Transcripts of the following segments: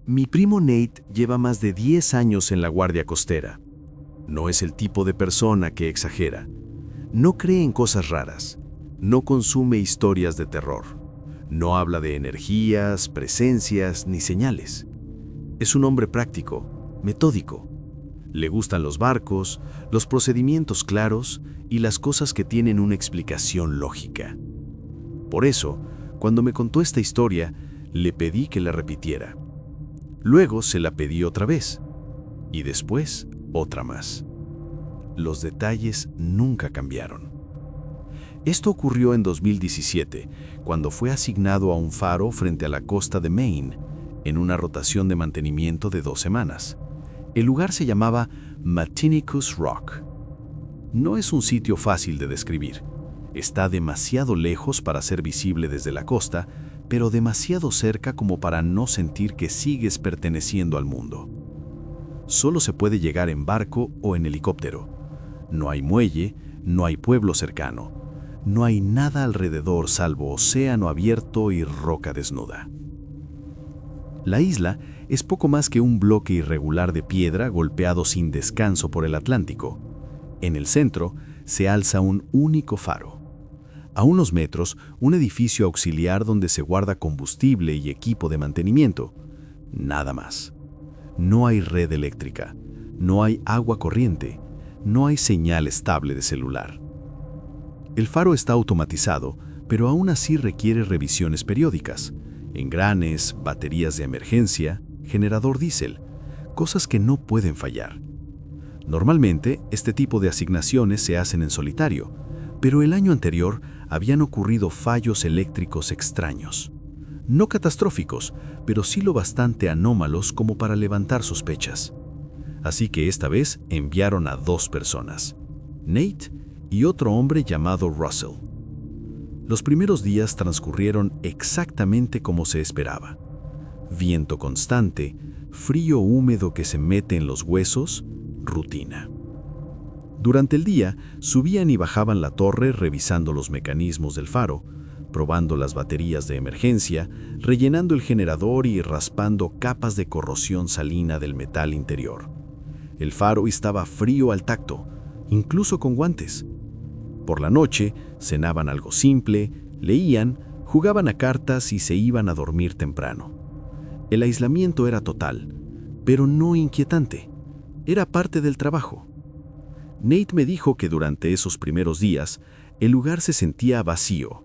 Mi primo Nate lleva más de 10 años en la Guardia Costera. No es el tipo de persona que exagera. No cree en cosas raras. No consume historias de terror. No habla de energías, presencias ni señales. Es un hombre práctico, metódico. Le gustan los barcos, los procedimientos claros y las cosas que tienen una explicación lógica. Por eso, cuando me contó esta historia, le pedí que la repitiera. Luego se la pedí otra vez, y después otra más. Los detalles nunca cambiaron. Esto ocurrió en 2017, cuando fue asignado a un faro frente a la costa de Maine, en una rotación de mantenimiento de 2 semanas. El lugar se llamaba Matinicus Rock. No es un sitio fácil de describir. Está demasiado lejos para ser visible desde la costa, pero demasiado cerca como para no sentir que sigues perteneciendo al mundo. Solo se puede llegar en barco o en helicóptero. No hay muelle, no hay pueblo cercano. No hay nada alrededor salvo océano abierto y roca desnuda. La isla es poco más que un bloque irregular de piedra golpeado sin descanso por el Atlántico. En el centro se alza un único faro. A unos metros, un edificio auxiliar donde se guarda combustible y equipo de mantenimiento. Nada más. No hay red eléctrica, no hay agua corriente, no hay señal estable de celular. El faro está automatizado, pero aún así requiere revisiones periódicas. Engranes, baterías de emergencia, generador diésel, cosas que no pueden fallar. Normalmente, este tipo de asignaciones se hacen en solitario, pero el año anterior habían ocurrido fallos eléctricos extraños. No catastróficos, pero sí lo bastante anómalos como para levantar sospechas. Así que esta vez enviaron a 2 personas, Nate y otro hombre llamado Russell. Los primeros días transcurrieron exactamente como se esperaba. Viento constante, frío húmedo que se mete en los huesos, rutina. Durante el día, subían y bajaban la torre revisando los mecanismos del faro, probando las baterías de emergencia, rellenando el generador y raspando capas de corrosión salina del metal interior. El faro estaba frío al tacto, incluso con guantes. Por la noche, cenaban algo simple, leían, jugaban a cartas y se iban a dormir temprano. El aislamiento era total, pero no inquietante. Era parte del trabajo. Nate me dijo que durante esos primeros días, el lugar se sentía vacío,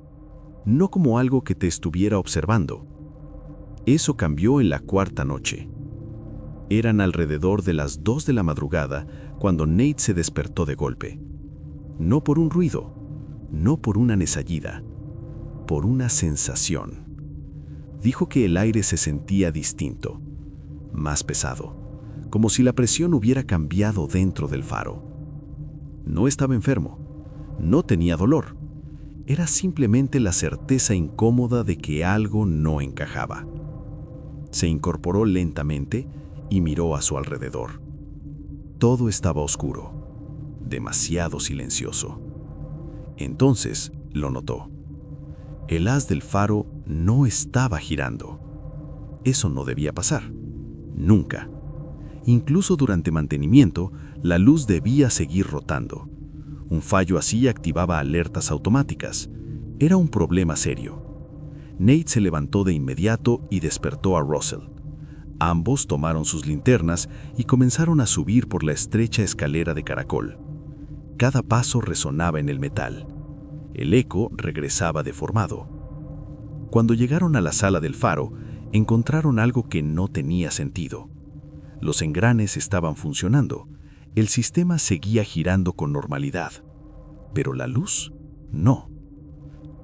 no como algo que te estuviera observando. Eso cambió en la 4ª noche. Eran alrededor de las 2 de la madrugada cuando Nate se despertó de golpe. No por un ruido, no por una nesallida, por una sensación. Dijo que el aire se sentía distinto, más pesado, como si la presión hubiera cambiado dentro del faro. No estaba enfermo, no tenía dolor. Era simplemente la certeza incómoda de que algo no encajaba. Se incorporó lentamente y miró a su alrededor. Todo estaba oscuro, demasiado silencioso. Entonces lo notó. El haz del faro no estaba girando. Eso no debía pasar, nunca. Incluso durante mantenimiento, la luz debía seguir rotando. Un fallo así activaba alertas automáticas. Era un problema serio. Nate se levantó de inmediato y despertó a Russell. Ambos tomaron sus linternas y comenzaron a subir por la estrecha escalera de caracol. Cada paso resonaba en el metal. El eco regresaba deformado. Cuando llegaron a la sala del faro, encontraron algo que no tenía sentido. Los engranes estaban funcionando. El sistema seguía girando con normalidad. Pero la luz, no.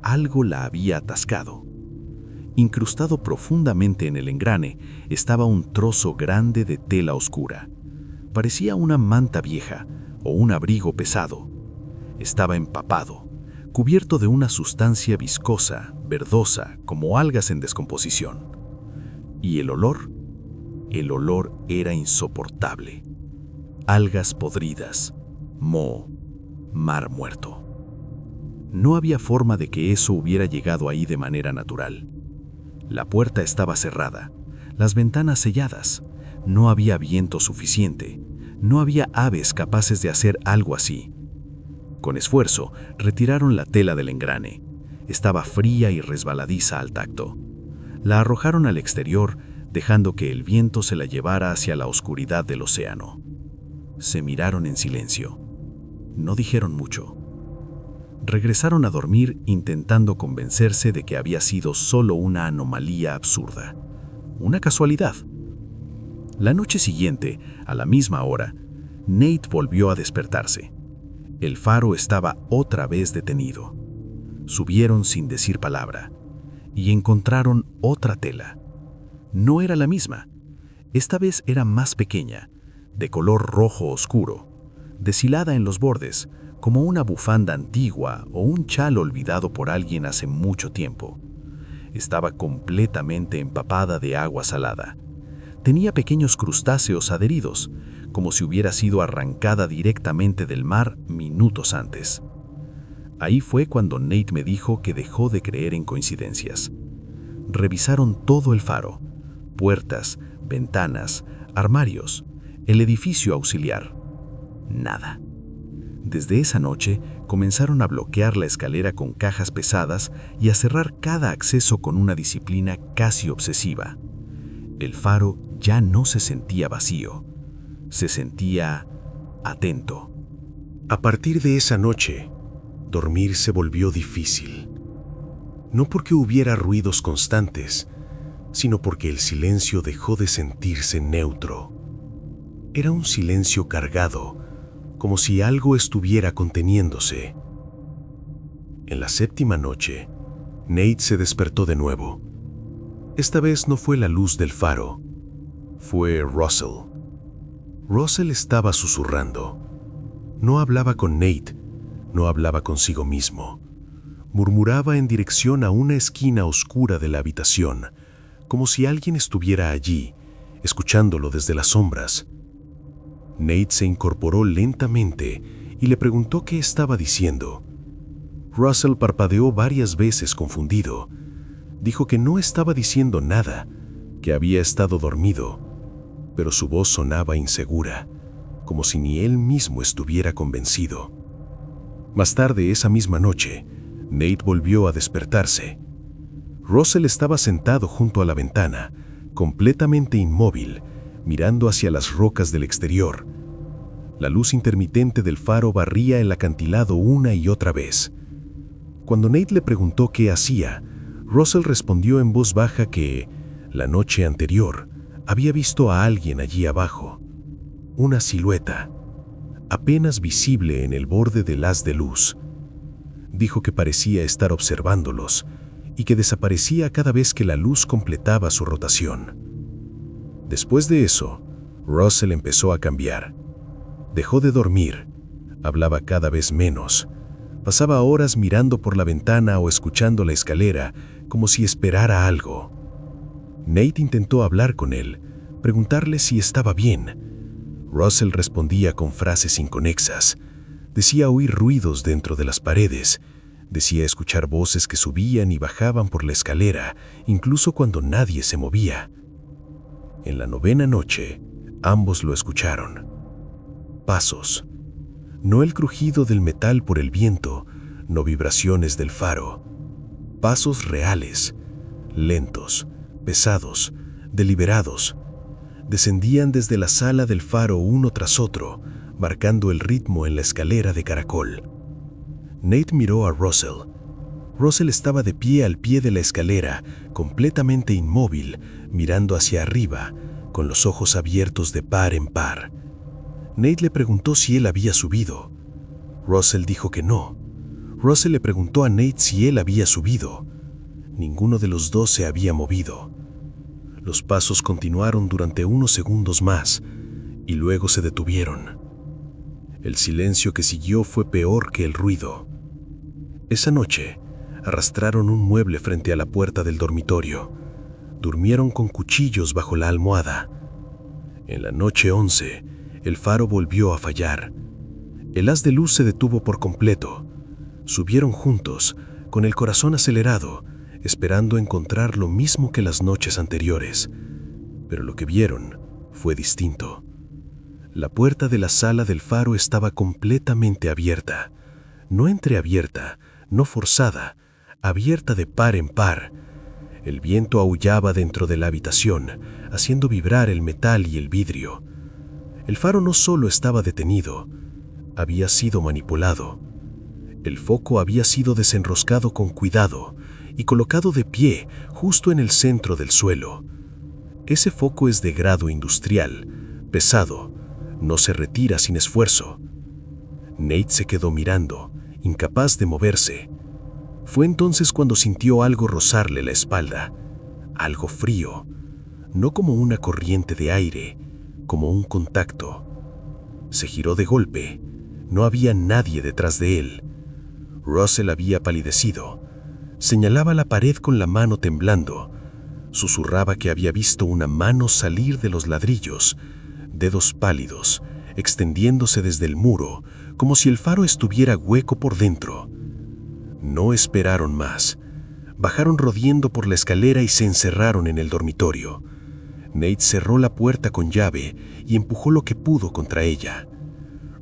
Algo la había atascado. Incrustado profundamente en el engrane estaba un trozo grande de tela oscura. Parecía una manta vieja o un abrigo pesado. Estaba empapado, cubierto de una sustancia viscosa, verdosa, como algas en descomposición. Y el olor era insoportable. Algas podridas, moho, mar muerto. No había forma de que eso hubiera llegado ahí de manera natural. La puerta estaba cerrada, las ventanas selladas. No había viento suficiente. No había aves capaces de hacer algo así. Con esfuerzo, retiraron la tela del engrane. Estaba fría y resbaladiza al tacto. La arrojaron al exterior, dejando que el viento se la llevara hacia la oscuridad del océano. Se miraron en silencio. No dijeron mucho. Regresaron a dormir intentando convencerse de que había sido solo una anomalía absurda. Una casualidad. La noche siguiente, a la misma hora, Nate volvió a despertarse. El faro estaba otra vez detenido. Subieron sin decir palabra y encontraron otra tela. No era la misma. Esta vez era más pequeña, de color rojo oscuro, deshilada en los bordes, como una bufanda antigua o un chal olvidado por alguien hace mucho tiempo. Estaba completamente empapada de agua salada. Tenía pequeños crustáceos adheridos, como si hubiera sido arrancada directamente del mar minutos antes. Ahí fue cuando Nate me dijo que dejó de creer en coincidencias. Revisaron todo el faro, puertas, ventanas, armarios, el edificio auxiliar. Nada. Desde esa noche comenzaron a bloquear la escalera con cajas pesadas y a cerrar cada acceso con una disciplina casi obsesiva. El faro ya no se sentía vacío, se sentía atento. A partir de esa noche, dormir se volvió difícil. No porque hubiera ruidos constantes, sino porque el silencio dejó de sentirse neutro. Era un silencio cargado, como si algo estuviera conteniéndose. En la séptima noche, Nate se despertó de nuevo. Esta vez no fue la luz del faro, fue Russell. Russell estaba susurrando. No hablaba con Nate, no hablaba consigo mismo. Murmuraba en dirección a una esquina oscura de la habitación, como si alguien estuviera allí, escuchándolo desde las sombras. Nate se incorporó lentamente y le preguntó qué estaba diciendo. Russell parpadeó varias veces confundido. Dijo que no estaba diciendo nada, que había estado dormido, pero su voz sonaba insegura, como si ni él mismo estuviera convencido. Más tarde esa misma noche, Nate volvió a despertarse. Russell estaba sentado junto a la ventana, completamente inmóvil, mirando hacia las rocas del exterior. La luz intermitente del faro barría el acantilado una y otra vez. Cuando Nate le preguntó qué hacía, Russell respondió en voz baja que, la noche anterior, había visto a alguien allí abajo. Una silueta, apenas visible en el borde del haz de luz. Dijo que parecía estar observándolos y que desaparecía cada vez que la luz completaba su rotación. Después de eso, Russell empezó a cambiar. Dejó de dormir, hablaba cada vez menos, pasaba horas mirando por la ventana o escuchando la escalera como si esperara algo. Nate intentó hablar con él, preguntarle si estaba bien. Russell respondía con frases inconexas. Decía oír ruidos dentro de las paredes, decía escuchar voces que subían y bajaban por la escalera, incluso cuando nadie se movía. En la novena noche, ambos lo escucharon. Pasos. No el crujido del metal por el viento, no vibraciones del faro. Pasos reales, lentos, pesados, deliberados. Descendían desde la sala del faro uno tras otro, marcando el ritmo en la escalera de caracol. Nate miró a Russell. Russell estaba de pie al pie de la escalera, completamente inmóvil, mirando hacia arriba, con los ojos abiertos de par en par. Nate le preguntó si él había subido. Russell dijo que no. Russell le preguntó a Nate si él había subido. Ninguno de los dos se había movido. Los pasos continuaron durante unos segundos más y luego se detuvieron. El silencio que siguió fue peor que el ruido. Esa noche, arrastraron un mueble frente a la puerta del dormitorio. Durmieron con cuchillos bajo la almohada. En la noche 11, el faro volvió a fallar. El haz de luz se detuvo por completo. Subieron juntos, con el corazón acelerado, esperando encontrar lo mismo que las noches anteriores. Pero lo que vieron fue distinto. La puerta de la sala del faro estaba completamente abierta. No entreabierta, no forzada, abierta de par en par. El viento aullaba dentro de la habitación, haciendo vibrar el metal y el vidrio. El faro no solo estaba detenido, había sido manipulado. El foco había sido desenroscado con cuidado y colocado de pie justo en el centro del suelo. Ese foco es de grado industrial, pesado, no se retira sin esfuerzo. Nate se quedó mirando, incapaz de moverse. Fue entonces cuando sintió algo rozarle la espalda, algo frío, no como una corriente de aire, como un contacto. Se giró de golpe, no había nadie detrás de él. Russell había palidecido, señalaba la pared con la mano temblando, susurraba que había visto una mano salir de los ladrillos, dedos pálidos, extendiéndose desde el muro, como si el faro estuviera hueco por dentro. No esperaron más. Bajaron rodando por la escalera y se encerraron en el dormitorio. Nate cerró la puerta con llave y empujó lo que pudo contra ella.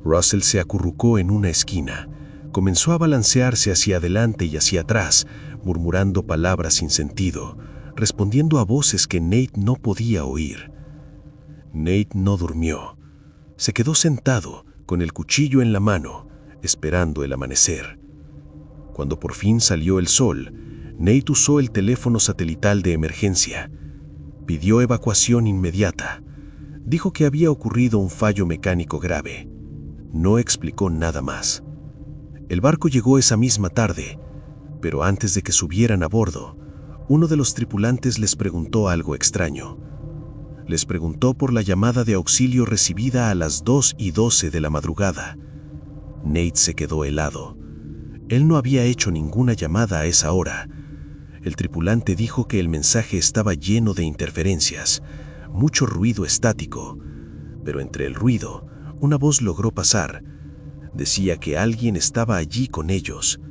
Russell se acurrucó en una esquina. Comenzó a balancearse hacia adelante y hacia atrás, murmurando palabras sin sentido, respondiendo a voces que Nate no podía oír. Nate no durmió. Se quedó sentado, con el cuchillo en la mano, esperando el amanecer. Cuando por fin salió el sol, Nate usó el teléfono satelital de emergencia. Pidió evacuación inmediata. Dijo que había ocurrido un fallo mecánico grave. No explicó nada más. El barco llegó esa misma tarde, pero antes de que subieran a bordo, uno de los tripulantes les preguntó algo extraño. Les preguntó por la llamada de auxilio recibida a las 2:12 de la madrugada. Nate se quedó helado. Él no había hecho ninguna llamada a esa hora. El tripulante dijo que el mensaje estaba lleno de interferencias, mucho ruido estático, pero entre el ruido, una voz logró pasar. Decía que alguien estaba allí con ellos.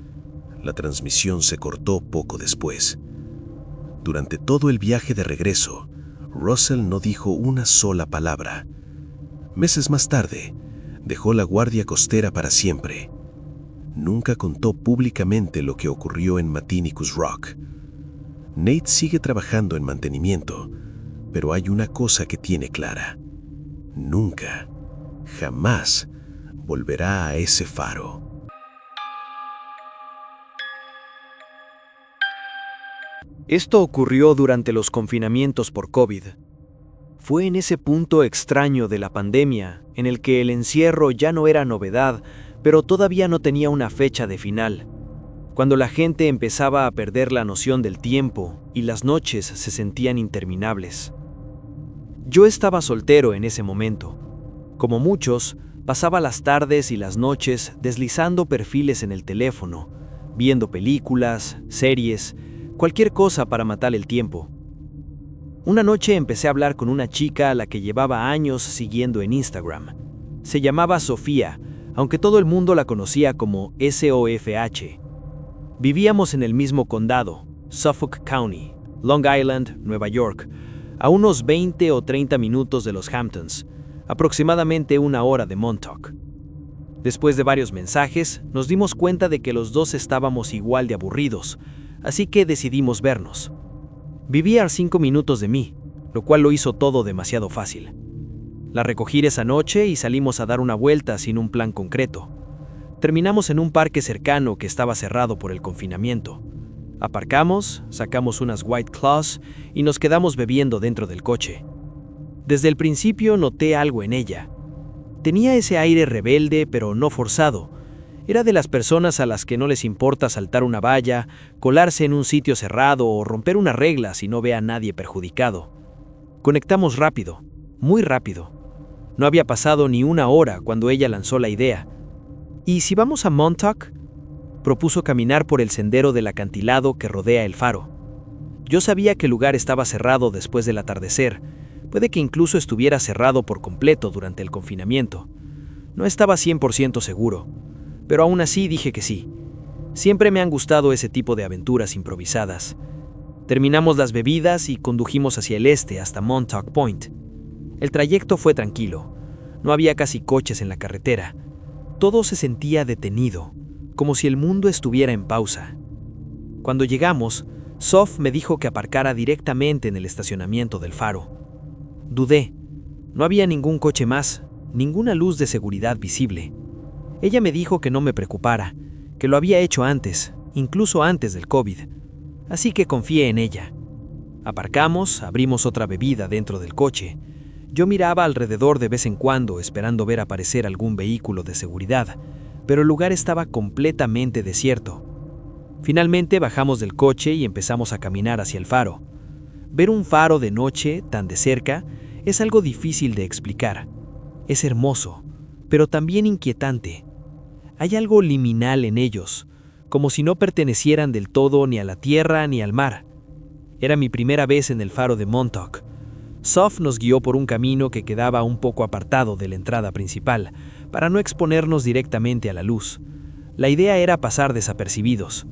La transmisión se cortó poco después. Durante todo el viaje de regreso, Russell no dijo una sola palabra. Meses más tarde, dejó la guardia costera para siempre. Nunca contó públicamente lo que ocurrió en Matinicus Rock. Nate sigue trabajando en mantenimiento, pero hay una cosa que tiene clara. Nunca, jamás, volverá a ese faro. Esto ocurrió durante los confinamientos por COVID. Fue en ese punto extraño de la pandemia, en el que el encierro ya no era novedad, pero todavía no tenía una fecha de final, cuando la gente empezaba a perder la noción del tiempo y las noches se sentían interminables. Yo estaba soltero en ese momento. Como muchos, pasaba las tardes y las noches deslizando perfiles en el teléfono, viendo películas, series, cualquier cosa para matar el tiempo. Una noche empecé a hablar con una chica a la que llevaba años siguiendo en Instagram. Se llamaba Sofía, aunque todo el mundo la conocía como SOFH. Vivíamos en el mismo condado, Suffolk County, Long Island, Nueva York, a unos 20 o 30 minutos de los Hamptons, aproximadamente una hora de Montauk. Después de varios mensajes, nos dimos cuenta de que los dos estábamos igual de aburridos, así que decidimos vernos. Vivía a 5 minutos de mí, lo cual lo hizo todo demasiado fácil. La recogí esa noche y salimos a dar una vuelta sin un plan concreto. Terminamos en un parque cercano que estaba cerrado por el confinamiento. Aparcamos, sacamos unas White Claws y nos quedamos bebiendo dentro del coche. Desde el principio noté algo en ella. Tenía ese aire rebelde pero no forzado. Era de las personas a las que no les importa saltar una valla, colarse en un sitio cerrado o romper una regla si no ve a nadie perjudicado. Conectamos rápido, muy rápido. No había pasado ni una hora cuando ella lanzó la idea. ¿Y si vamos a Montauk? Propuso caminar por el sendero del acantilado que rodea el faro. Yo sabía que el lugar estaba cerrado después del atardecer. Puede que incluso estuviera cerrado por completo durante el confinamiento. No estaba 100% seguro, pero aún así dije que sí. Siempre me han gustado ese tipo de aventuras improvisadas. Terminamos las bebidas y condujimos hacia el este hasta Montauk Point. El trayecto fue tranquilo. No había casi coches en la carretera. Todo se sentía detenido, como si el mundo estuviera en pausa. Cuando llegamos, Soph me dijo que aparcara directamente en el estacionamiento del faro. Dudé. No había ningún coche más, ninguna luz de seguridad visible. Ella me dijo que no me preocupara, que lo había hecho antes, incluso antes del COVID. Así que confié en ella. Aparcamos, abrimos otra bebida dentro del coche. Yo miraba alrededor de vez en cuando, esperando ver aparecer algún vehículo de seguridad, pero el lugar estaba completamente desierto. Finalmente bajamos del coche y empezamos a caminar hacia el faro. Ver un faro de noche, tan de cerca, es algo difícil de explicar. Es hermoso, pero también inquietante. Hay algo liminal en ellos, como si no pertenecieran del todo ni a la tierra ni al mar. Era mi primera vez en el faro de Montauk. Soph nos guió por un camino que quedaba un poco apartado de la entrada principal, para no exponernos directamente a la luz. La idea era pasar desapercibidos.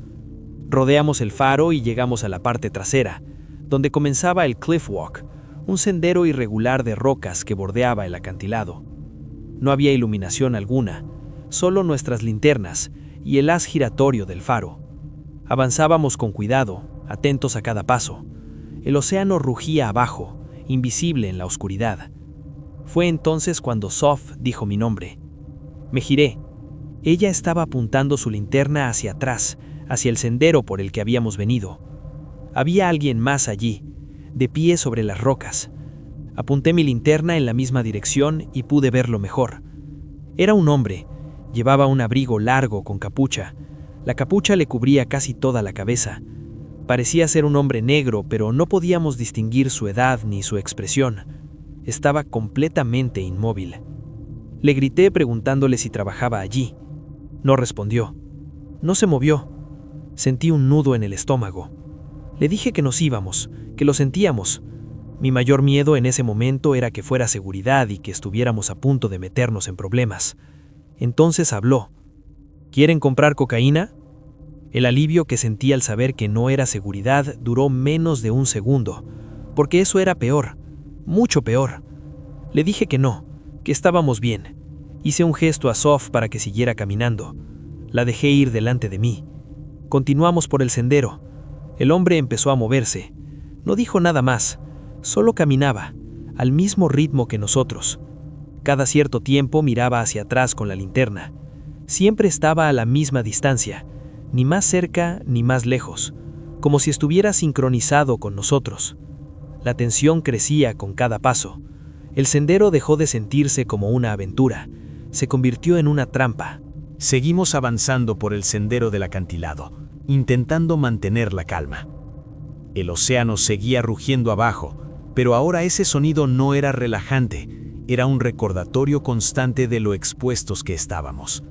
Rodeamos el faro y llegamos a la parte trasera, donde comenzaba el Cliff Walk, un sendero irregular de rocas que bordeaba el acantilado. No había iluminación alguna, solo nuestras linternas y el haz giratorio del faro. Avanzábamos con cuidado, atentos a cada paso. El océano rugía abajo, invisible en la oscuridad. Fue entonces cuando Soph dijo mi nombre. Me giré. Ella estaba apuntando su linterna hacia atrás, hacia el sendero por el que habíamos venido. Había alguien más allí, de pie sobre las rocas. Apunté mi linterna en la misma dirección y pude verlo mejor. Era un hombre. Llevaba un abrigo largo con capucha. La capucha le cubría casi toda la cabeza. Parecía ser un hombre negro, pero no podíamos distinguir su edad ni su expresión. Estaba completamente inmóvil. Le grité preguntándole si trabajaba allí. No respondió. No se movió. Sentí un nudo en el estómago. Le dije que nos íbamos, que lo sentíamos. Mi mayor miedo en ese momento era que fuera seguridad y que estuviéramos a punto de meternos en problemas. Entonces habló. ¿Quieren comprar cocaína? El alivio que sentí al saber que no era seguridad duró menos de un segundo, porque eso era peor, mucho peor. Le dije que no, que estábamos bien. Hice un gesto a Soph para que siguiera caminando. La dejé ir delante de mí. Continuamos por el sendero. El hombre empezó a moverse. No dijo nada más, solo caminaba, al mismo ritmo que nosotros. Cada cierto tiempo miraba hacia atrás con la linterna. Siempre estaba a la misma distancia, ni más cerca ni más lejos, como si estuviera sincronizado con nosotros. La tensión crecía con cada paso. El sendero dejó de sentirse como una aventura, se convirtió en una trampa. Seguimos avanzando por el sendero del acantilado, intentando mantener la calma. El océano seguía rugiendo abajo, pero ahora ese sonido no era relajante, era un recordatorio constante de lo expuestos que estábamos.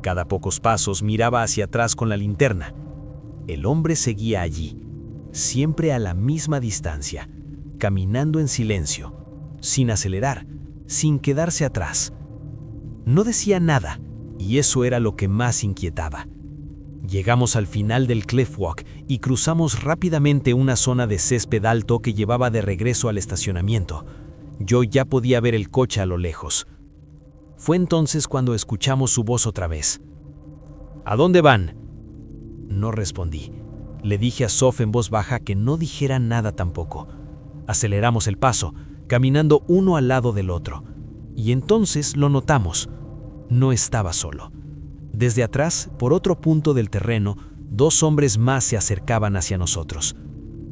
Cada pocos pasos miraba hacia atrás con la linterna. El hombre seguía allí, siempre a la misma distancia, caminando en silencio, sin acelerar, sin quedarse atrás. No decía nada, y eso era lo que más inquietaba. Llegamos al final del Cliff Walk y cruzamos rápidamente una zona de césped alto que llevaba de regreso al estacionamiento. Yo ya podía ver el coche a lo lejos. Fue entonces cuando escuchamos su voz otra vez. ¿A dónde van? No respondí. Le dije a Soph en voz baja que no dijera nada tampoco. Aceleramos el paso, caminando uno al lado del otro. Y entonces lo notamos. No estaba solo. Desde atrás, por otro punto del terreno, 2 hombres más se acercaban hacia nosotros.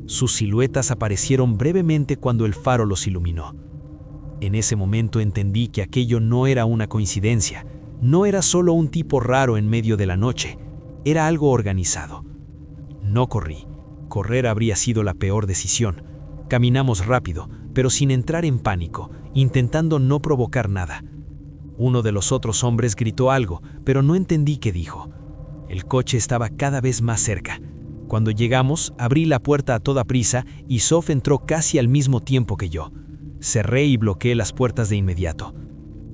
Sus siluetas aparecieron brevemente cuando el faro los iluminó. En ese momento entendí que aquello no era una coincidencia, no era solo un tipo raro en medio de la noche, era algo organizado. No corrí. Correr habría sido la peor decisión. Caminamos rápido, pero sin entrar en pánico, intentando no provocar nada. Uno de los otros hombres gritó algo, pero no entendí qué dijo. El coche estaba cada vez más cerca. Cuando llegamos, abrí la puerta a toda prisa y Soph entró casi al mismo tiempo que yo. Cerré y bloqueé las puertas de inmediato.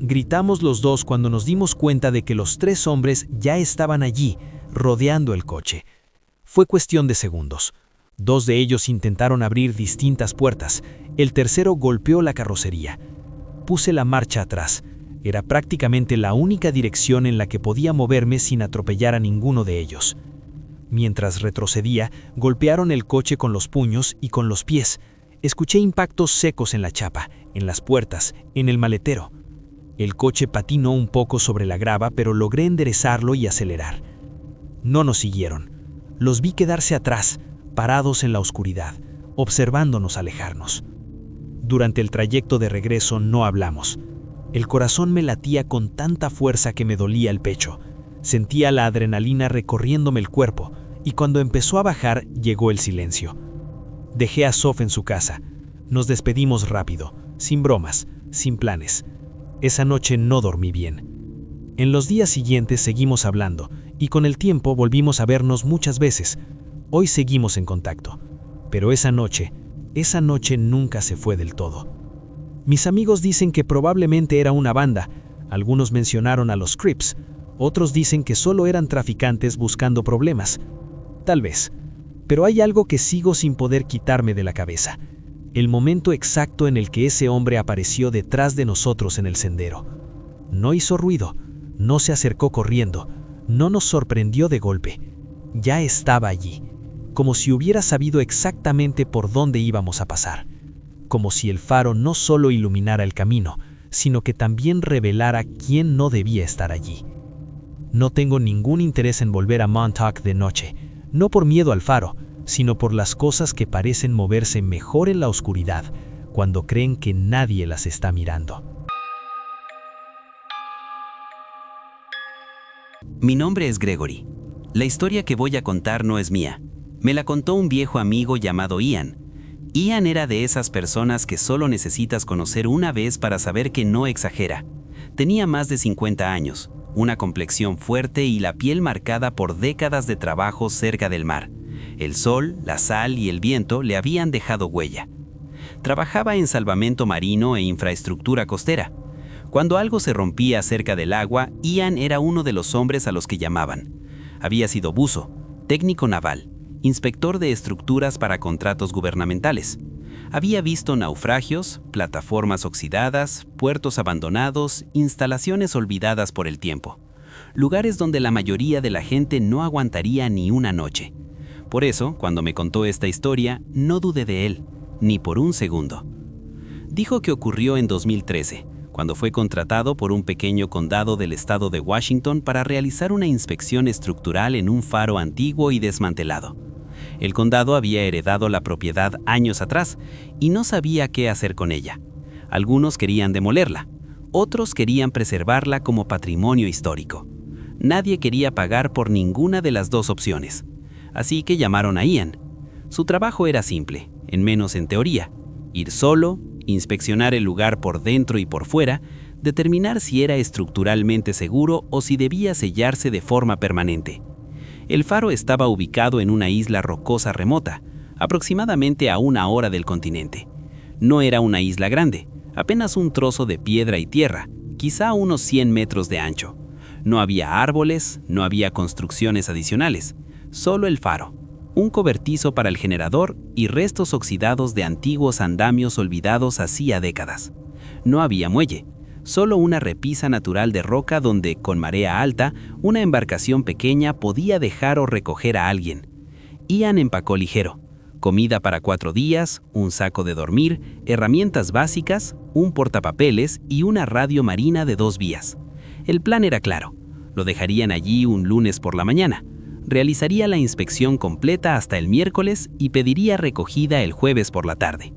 Gritamos los dos cuando nos dimos cuenta de que los 3 hombres ya estaban allí, rodeando el coche. Fue cuestión de segundos. 2 de ellos intentaron abrir distintas puertas, el tercero golpeó la carrocería. Puse la marcha atrás. Era prácticamente la única dirección en la que podía moverme sin atropellar a ninguno de ellos. Mientras retrocedía, golpearon el coche con los puños y con los pies. Escuché impactos secos en la chapa, en las puertas, en el maletero. El coche patinó un poco sobre la grava, pero logré enderezarlo y acelerar. No nos siguieron. Los vi quedarse atrás, parados en la oscuridad, observándonos alejarnos. Durante el trayecto de regreso no hablamos. El corazón me latía con tanta fuerza que me dolía el pecho. Sentía la adrenalina recorriéndome el cuerpo, y cuando empezó a bajar, llegó el silencio. Dejé a Sof en su casa. Nos despedimos rápido, sin bromas, sin planes. Esa noche no dormí bien. En los días siguientes seguimos hablando, y con el tiempo volvimos a vernos muchas veces. Hoy seguimos en contacto. Pero esa noche nunca se fue del todo. Mis amigos dicen que probablemente era una banda. Algunos mencionaron a los Crips. Otros dicen que solo eran traficantes buscando problemas. Tal vez. Pero hay algo que sigo sin poder quitarme de la cabeza. El momento exacto en el que ese hombre apareció detrás de nosotros en el sendero. No hizo ruido, no se acercó corriendo, no nos sorprendió de golpe. Ya estaba allí, como si hubiera sabido exactamente por dónde íbamos a pasar. Como si el faro no solo iluminara el camino, sino que también revelara quién no debía estar allí. No tengo ningún interés en volver a Montauk de noche, no por miedo al faro, sino por las cosas que parecen moverse mejor en la oscuridad, cuando creen que nadie las está mirando. Mi nombre es Gregory. La historia que voy a contar no es mía. Me la contó un viejo amigo llamado Ian. Ian era de esas personas que solo necesitas conocer una vez para saber que no exagera. Tenía más de 50 años, una complexión fuerte y la piel marcada por décadas de trabajo cerca del mar. El sol, la sal y el viento le habían dejado huella. Trabajaba en salvamento marino e infraestructura costera. Cuando algo se rompía cerca del agua, Ian era uno de los hombres a los que llamaban. Había sido buzo, técnico naval, inspector de estructuras para contratos gubernamentales. Había visto naufragios, plataformas oxidadas, puertos abandonados, instalaciones olvidadas por el tiempo. Lugares donde la mayoría de la gente no aguantaría ni una noche. Por eso, cuando me contó esta historia, no dudé de él, ni por un segundo. Dijo que ocurrió en 2013, cuando fue contratado por un pequeño condado del estado de Washington para realizar una inspección estructural en un faro antiguo y desmantelado. El condado había heredado la propiedad años atrás y no sabía qué hacer con ella. Algunos querían demolerla, otros querían preservarla como patrimonio histórico. Nadie quería pagar por ninguna de las dos opciones. Así que llamaron a Ian. Su trabajo era simple, en menos en teoría: ir solo, inspeccionar el lugar por dentro y por fuera, determinar si era estructuralmente seguro o si debía sellarse de forma permanente. El faro estaba ubicado en una isla rocosa remota, aproximadamente a 1 hora del continente. No era una isla grande, apenas un trozo de piedra y tierra, quizá unos 100 metros de ancho. No había árboles, no había construcciones adicionales, solo el faro, un cobertizo para el generador y restos oxidados de antiguos andamios olvidados hacía décadas. No había muelle, solo una repisa natural de roca donde, con marea alta, una embarcación pequeña podía dejar o recoger a alguien. Ian empacó ligero: comida para 4 días, un saco de dormir, herramientas básicas, un portapapeles y una radio marina de 2 vías. El plan era claro: lo dejarían allí un lunes por la mañana. Realizaría la inspección completa hasta el miércoles y pediría recogida el jueves por la tarde.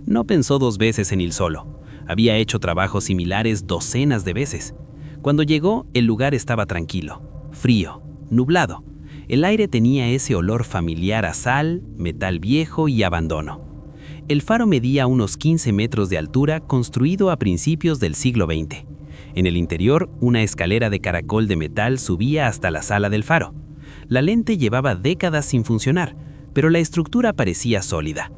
No pensó 2 veces en ir solo. Había hecho trabajos similares docenas de veces. Cuando llegó, el lugar estaba tranquilo, frío, nublado. El aire tenía ese olor familiar a sal, metal viejo y abandono. El faro medía unos 15 metros de altura, construido a principios del siglo XX. En el interior, una escalera de caracol de metal subía hasta la sala del faro. La lente llevaba décadas sin funcionar, pero la estructura parecía sólida.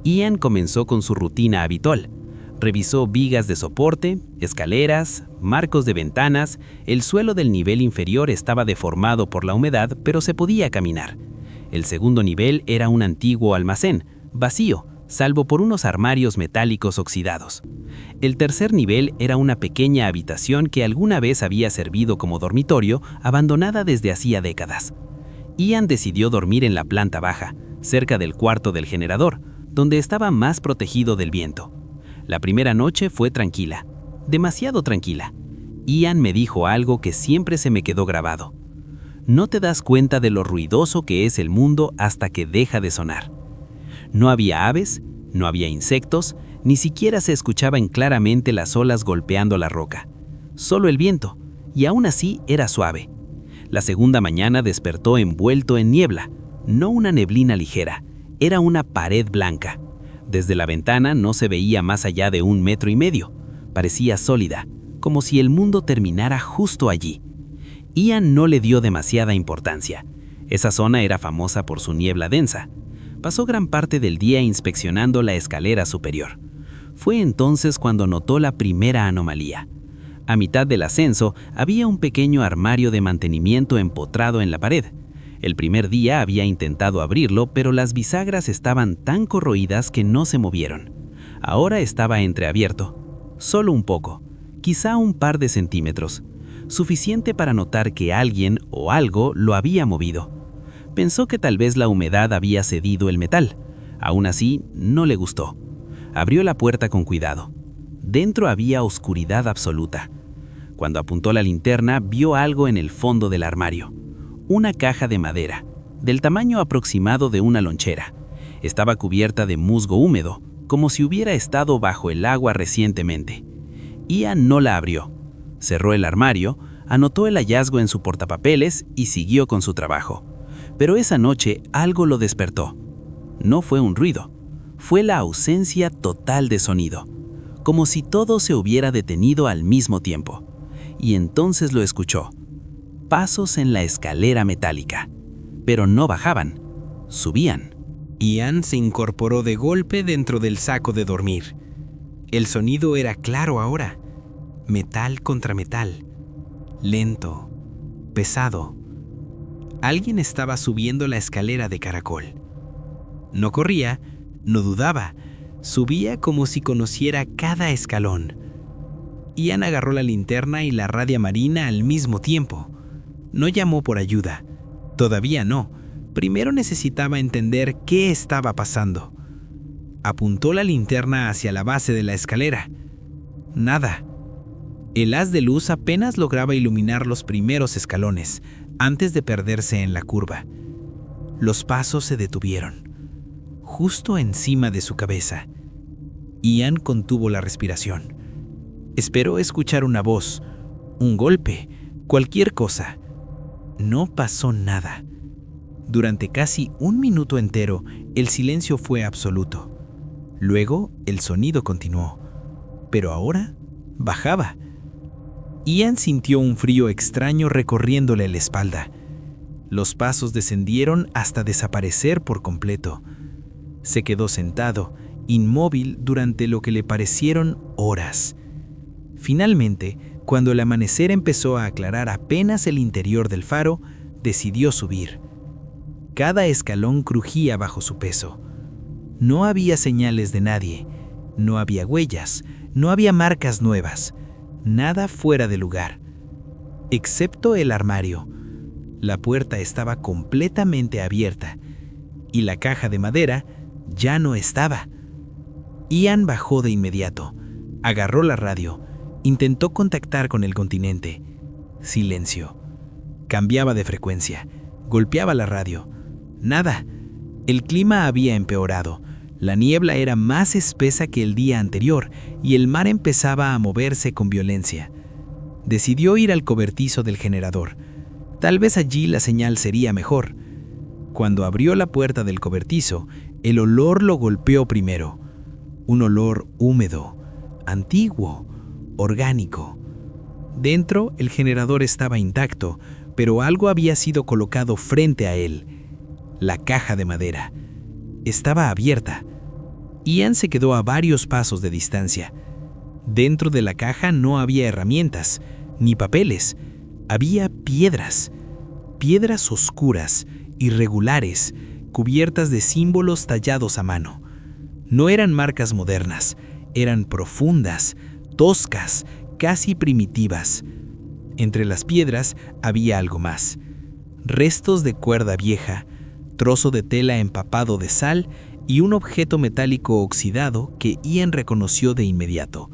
Ian comenzó con su rutina habitual. Revisó vigas de soporte, escaleras, marcos de ventanas. El suelo del nivel inferior estaba deformado por la humedad, pero se podía caminar. El segundo nivel era un antiguo almacén, vacío, salvo por unos armarios metálicos oxidados. El tercer nivel era una pequeña habitación que alguna vez había servido como dormitorio, abandonada desde hacía décadas. Ian decidió dormir en la planta baja, cerca del cuarto del generador, donde estaba más protegido del viento. La primera noche fue tranquila, demasiado tranquila. Ian me dijo algo que siempre se me quedó grabado. No te das cuenta de lo ruidoso que es el mundo hasta que deja de sonar. No había aves, no había insectos, ni siquiera se escuchaban claramente las olas golpeando la roca. Solo el viento, y aún así era suave. La segunda mañana despertó envuelto en niebla, no una neblina ligera, era una pared blanca. Desde la ventana no se veía más allá de 1,5 metros. Parecía sólida, como si el mundo terminara justo allí. Ian no le dio demasiada importancia. Esa zona era famosa por su niebla densa. Pasó gran parte del día inspeccionando la escalera superior. Fue entonces cuando notó la primera anomalía. A mitad del ascenso había un pequeño armario de mantenimiento empotrado en la pared. El primer día había intentado abrirlo, pero las bisagras estaban tan corroídas que no se movieron. Ahora estaba entreabierto. Solo un poco, quizá un par de centímetros. Suficiente para notar que alguien o algo lo había movido. Pensó que tal vez la humedad había cedido el metal. Aún así, no le gustó. Abrió la puerta con cuidado. Dentro había oscuridad absoluta. Cuando apuntó la linterna, vio algo en el fondo del armario. Una caja de madera, del tamaño aproximado de una lonchera. Estaba cubierta de musgo húmedo, como si hubiera estado bajo el agua recientemente. Ian no la abrió. Cerró el armario, anotó el hallazgo en su portapapeles y siguió con su trabajo. Pero esa noche algo lo despertó. No fue un ruido, fue la ausencia total de sonido, como si todo se hubiera detenido al mismo tiempo. Y entonces lo escuchó. Pasos en la escalera metálica, pero no bajaban, subían. Ian se incorporó de golpe dentro del saco de dormir. El sonido era claro ahora, metal contra metal, lento, pesado. Alguien estaba subiendo la escalera de caracol. No corría, no dudaba, subía como si conociera cada escalón. Ian agarró la linterna y la radia marina al mismo tiempo. No llamó por ayuda, todavía no. Primero necesitaba entender qué estaba pasando. Apuntó la linterna hacia la base de la escalera. Nada. El haz de luz apenas lograba iluminar los primeros escalones, antes de perderse en la curva. Los pasos se detuvieron, justo encima de su cabeza. Ian contuvo la respiración. Esperó escuchar una voz, un golpe, cualquier cosa. No pasó nada. Durante casi 1 minuto entero, el silencio fue absoluto. Luego, el sonido continuó, pero ahora bajaba. Ian sintió un frío extraño recorriéndole la espalda. Los pasos descendieron hasta desaparecer por completo. Se quedó sentado, inmóvil durante lo que le parecieron horas. Finalmente, cuando el amanecer empezó a aclarar apenas el interior del faro, decidió subir. Cada escalón crujía bajo su peso. No había señales de nadie, no había huellas, no había marcas nuevas. Nada fuera de lugar, excepto el armario. La puerta estaba completamente abierta y la caja de madera ya no estaba. Ian bajó de inmediato, agarró la radio, intentó contactar con el continente. Silencio. Cambiaba de frecuencia, golpeaba la radio. Nada. El clima había empeorado. La niebla era más espesa que el día anterior y el mar empezaba a moverse con violencia. Decidió ir al cobertizo del generador. Tal vez allí la señal sería mejor. Cuando abrió la puerta del cobertizo, el olor lo golpeó primero. Un olor húmedo, antiguo, orgánico. Dentro, el generador estaba intacto, pero algo había sido colocado frente a él. La caja de madera. Estaba abierta. Ian se quedó a varios pasos de distancia. Dentro de la caja no había herramientas, ni papeles. Había piedras. Piedras oscuras, irregulares, cubiertas de símbolos tallados a mano. No eran marcas modernas, eran profundas, toscas, casi primitivas. Entre las piedras había algo más. Restos de cuerda vieja, trozo de tela empapado de sal y un objeto metálico oxidado que Ian reconoció de inmediato.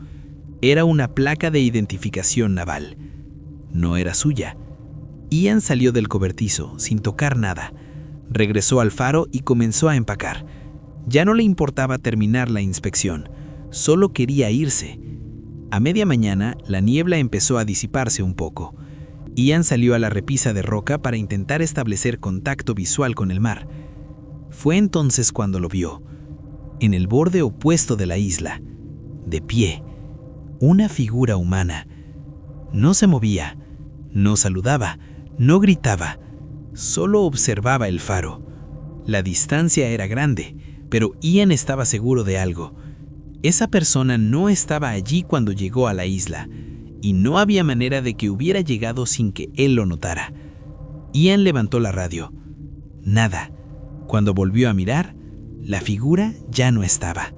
Era una placa de identificación naval. No era suya. Ian salió del cobertizo sin tocar nada. Regresó al faro y comenzó a empacar. Ya no le importaba terminar la inspección, solo quería irse. A media mañana, la niebla empezó a disiparse un poco. Ian salió a la repisa de roca para intentar establecer contacto visual con el mar. Fue entonces cuando lo vio, en el borde opuesto de la isla, de pie, una figura humana. No se movía, no saludaba, no gritaba, solo observaba el faro. La distancia era grande, pero Ian estaba seguro de algo. Esa persona no estaba allí cuando llegó a la isla, y no había manera de que hubiera llegado sin que él lo notara. Ian levantó la radio. Nada. Cuando volvió a mirar, la figura ya no estaba.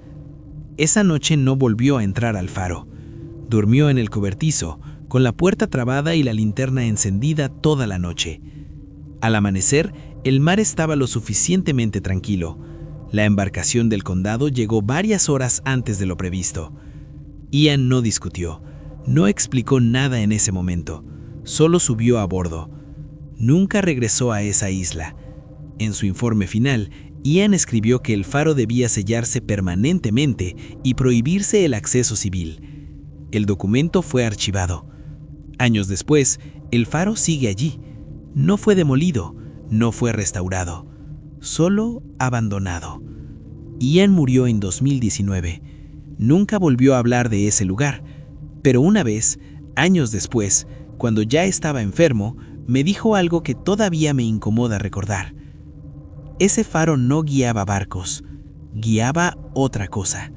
Esa noche no volvió a entrar al faro. Durmió en el cobertizo, con la puerta trabada y la linterna encendida toda la noche. Al amanecer, el mar estaba lo suficientemente tranquilo. La embarcación del condado llegó varias horas antes de lo previsto. Ian no discutió, no explicó nada en ese momento, solo subió a bordo. Nunca regresó a esa isla. En su informe final, Ian escribió que el faro debía sellarse permanentemente y prohibirse el acceso civil. El documento fue archivado. Años después, el faro sigue allí. No fue demolido, no fue restaurado, solo abandonado. Ian murió en 2019. Nunca volvió a hablar de ese lugar, pero una vez, años después, cuando ya estaba enfermo, me dijo algo que todavía me incomoda recordar. Ese faro no guiaba barcos, guiaba otra cosa.